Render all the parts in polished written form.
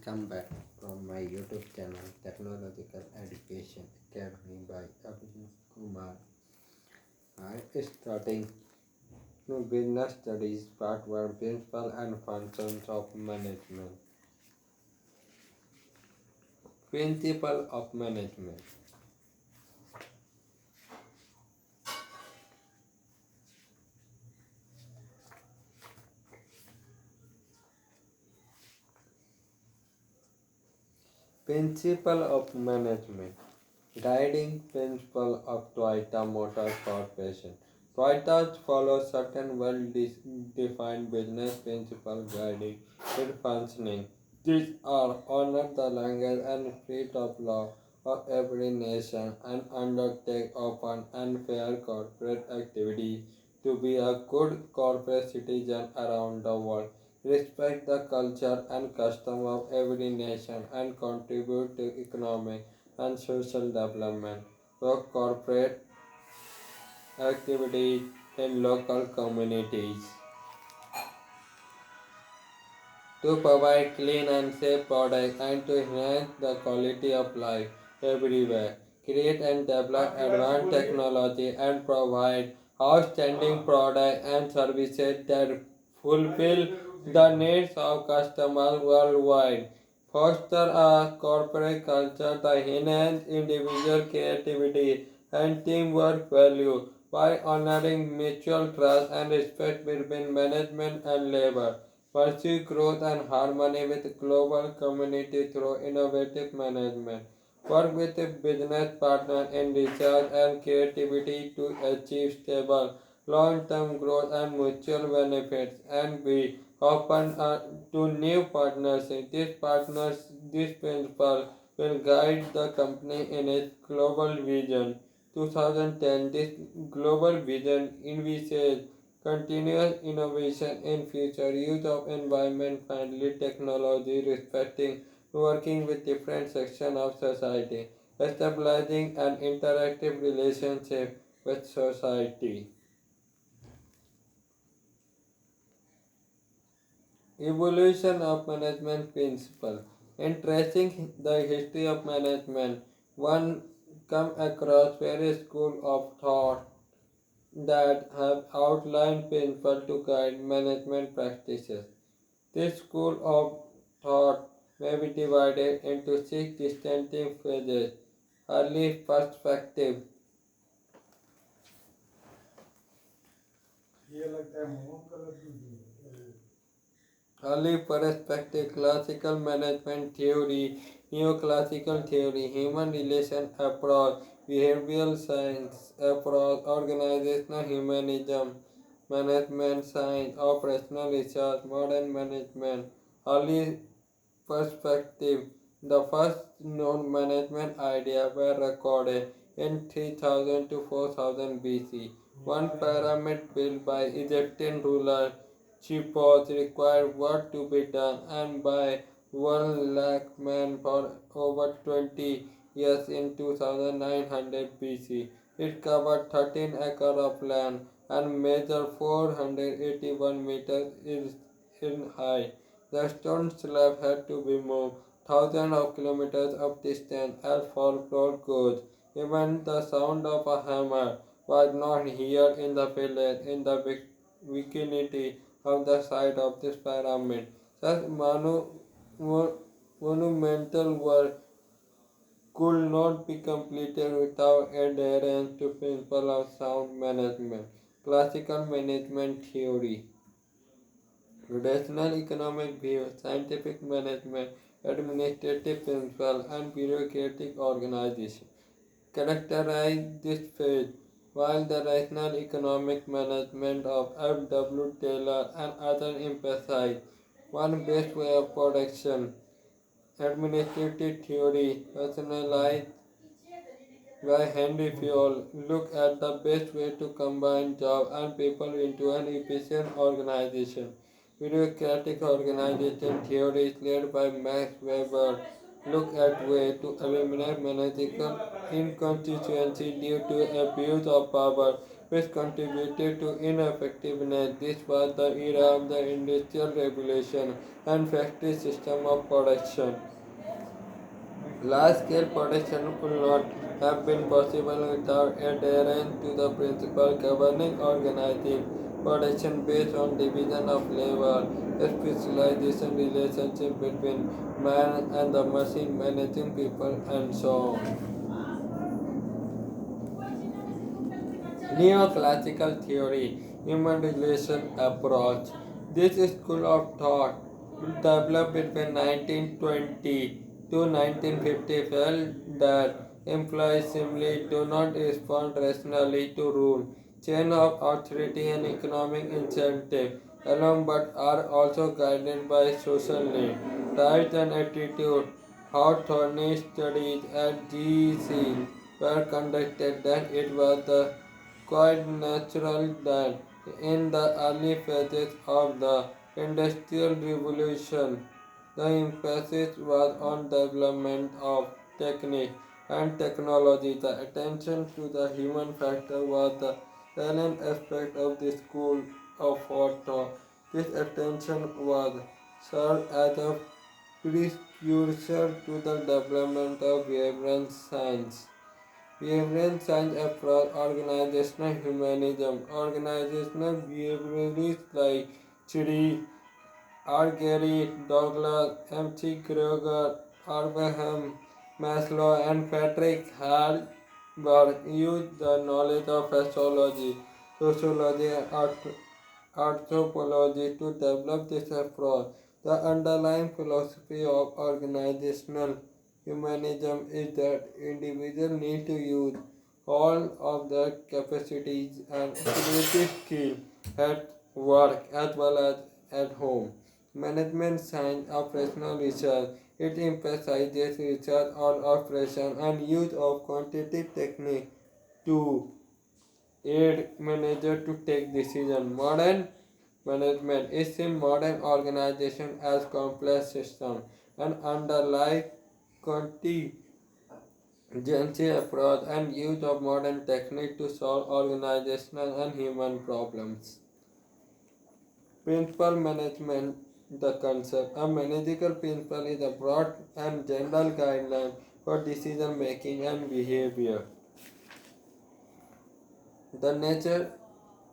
Welcome back from my YouTube channel Technological Education Academy by Abhijit Kumar. I am starting Business Studies Part 1 Principle and Functions of Management. Principle of Management. Principle of Management. Guiding principle of Toyota Motor Corporation. Toyota follows certain well-defined business principles guiding its functioning. These are honor the language and spirit of law of every nation and undertake open and fair corporate activity to be a good corporate citizen around the world. Respect the culture and custom of every nation and contribute to economic and social development through corporate activity in local communities to provide clean and safe products and to enhance the quality of life everywhere, create and develop advanced technology and provide outstanding products and services that fulfill the needs of customers worldwide. Foster a corporate culture that enhance individual creativity and teamwork value by honoring mutual trust and respect between management and labor. Pursue growth and harmony with global community through innovative management. Work with a business partner in research and creativity to achieve stable long-term growth and mutual benefits and be open to new partnerships. This principle will guide the company in its global vision. 2010, this global vision envisages continuous innovation in future use of environment-friendly technology, respecting working with different sections of society, establishing an interactive relationship with society. Evolution of management principle. In tracing the history of management, one come across various schools of thought that have outlined principles to guide management practices. This school of thought may be divided into six distinctive phases. Early perspective. Early perspective, classical management theory, neoclassical theory, human relation approach, behavioral science approach, organizational humanism, management science, operational research, modern management. Early perspective. The first known management ideas were recorded in 3000 to 4000 BC. One pyramid built by Egyptian ruler Cheops required work to be done and by 1 lakh men for over 20 years in 2900 BC. It covered 13 acres of land and measured 481 meters in height. The stone slab had to be moved thousands of kilometers of distance as folklore goes. Even the sound of a hammer was not heard in the village in the vicinity of the site of this pyramid. Such monumental work could not be completed without adherence to principle of sound management. Classical management theory. Rational economic view, scientific management, administrative principle, and bureaucratic organization characterize this phase, while the rational economic management of F. W. Taylor and others emphasize one best way of production. Administrative theory, rationalized by Henry Fayol, look at the best way to combine job and people into an efficient organization. Bureaucratic organization theories led by Max Weber look at ways to eliminate managerial inconsistency due to abuse of power which contributed to ineffectiveness. This was the era of the Industrial Revolution and factory system of production. Large-scale production would not have been possible without adherence to the principle governing organizing production based on division of labor, specialization relationship between man and the machine, managing people, and so on. Neoclassical theory, human relation approach. This school of thought developed between 1920 to 1950 felt that employees simply do not respond rationally to rule, chain of authority and economic incentive alone but are also guided by social need, rights and attitude. How Thorny studies at GEC were conducted that it was the quite natural that in the early phases of the Industrial Revolution, the emphasis was on development of technique and technology. The attention to the human factor was the salient aspect of the school of thought. This attention was served as a precursor to the development of behavioral science. Behavioral science approach organizational humanism. Organizational behaviorists like Chiri, R. Gary, Douglas, M. C. Kruger, Abraham Maslow, and Patrick Hallberg used the knowledge of astrology, sociology, and anthropology to develop this approach. The underlying philosophy of organizational humanism is that individuals need to use all of their capacities and creative skill at work as well as at home. Management science operational research. It emphasizes research on operation and use of quantitative technique to aid manager to take decision. Modern management is in modern organization as complex system and underlie contingency approach and use of modern technique to solve organizational and human problems. Principal management, the concept. A managerial principle is a broad and general guideline for decision making and behavior. The nature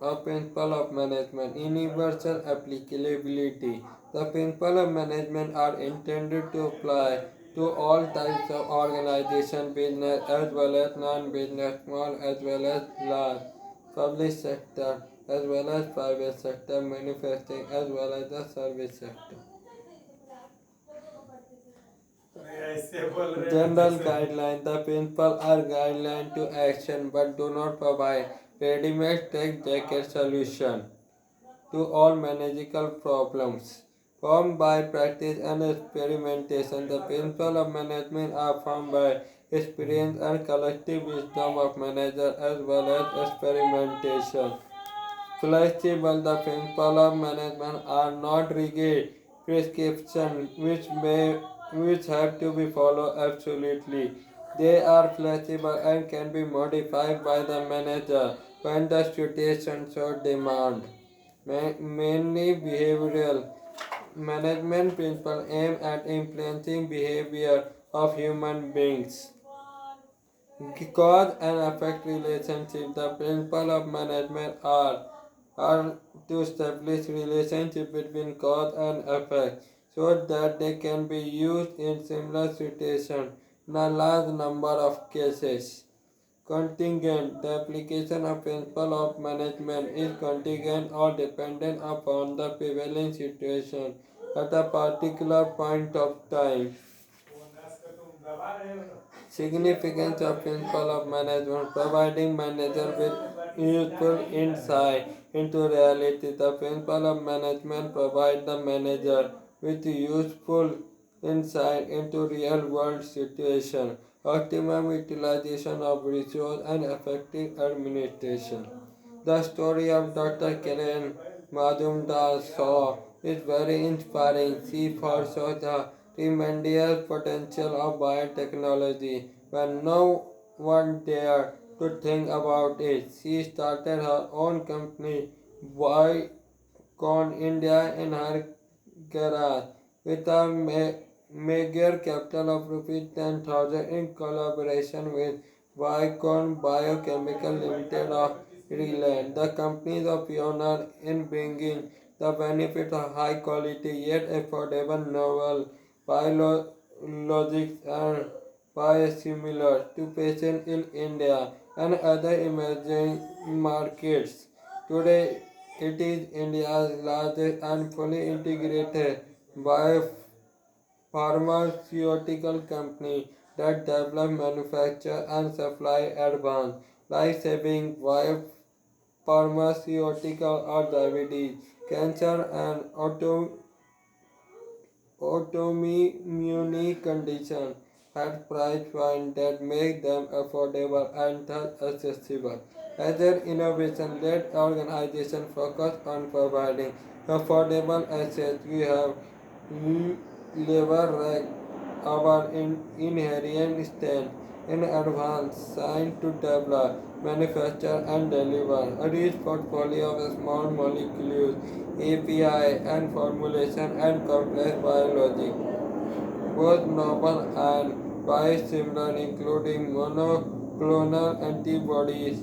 of principle of management, universal applicability. The principles of management are intended to apply to all types of organization, business as well as non-business, small as well as large, public sector as well as private sector, manufacturing as well as the service sector. General guidelines. The principles are guidelines to action but do not provide ready-made tech jacket solution to all managerial problems. Formed by practice and experimentation, the principles of management are formed by experience and collective wisdom of managers as well as experimentation. Flexible, the principles of management are not rigid prescriptions which have to be followed absolutely. They are flexible and can be modified by the manager when the situation so demand. Mainly behavioral management principles aim at influencing behavior of human beings. Cause and effect relationship. The principle of management are to establish relationship between cause and effect so that they can be used in similar situations in a large number of cases. Contingent. The application of principle of management is contingent or dependent upon the prevailing situation at a particular point of time. Significance of principle of management providing manager with useful insight into reality. The principle of management provides the manager with useful insight into real world situation, optimum utilization of resources and effective administration. The story of Dr. Karen Majumdar Shaw is very inspiring. She foresaw the tremendous potential of biotechnology when no one dared to think about it. She started her own company, Vycon India, in her garage with a meager capital of rupees 10,000 in collaboration with Vycon Biochemical Limited of Ireland. The company is a pioneer in bringing the benefit of high quality yet affordable novel biologics and biosimilars to patients in India and other emerging markets. Today, it is India's largest and fully integrated biopharmaceutical company that develop, manufacture, and supply advanced life-saving biopharmaceutical or diabetes, cancer, and autoimmune conditions at price points that make them affordable and thus accessible. As an innovation-led organization focused on providing affordable access, we have leveraged our inherent strength in advanced science to develop, manufacture, and deliver a rich portfolio of small molecules, API, and formulation and complex biologics both novel and biosimilar, including monoclonal antibodies,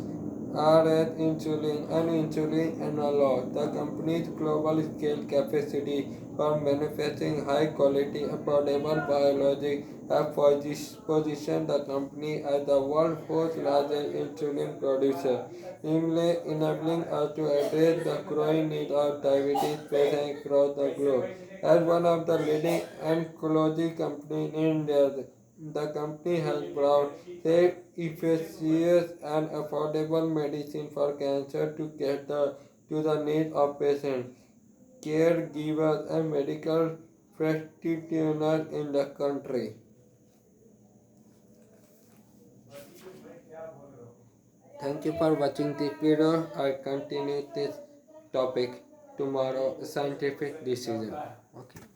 RS insulin, and insulin analogs. The company's global scale capacity for manufacturing high quality, affordable biologics have positioned the company as the world's fourth largest insulin producer, enabling us to address the growing need of diabetes patients across the globe. As one of the leading oncology companies in India, the company has brought safe, efficacious, and affordable medicine for cancer to cater to the needs of patients, caregivers, and medical practitioners in the country. Thank you for watching this video. I continue this topic tomorrow, scientific decision. Okay.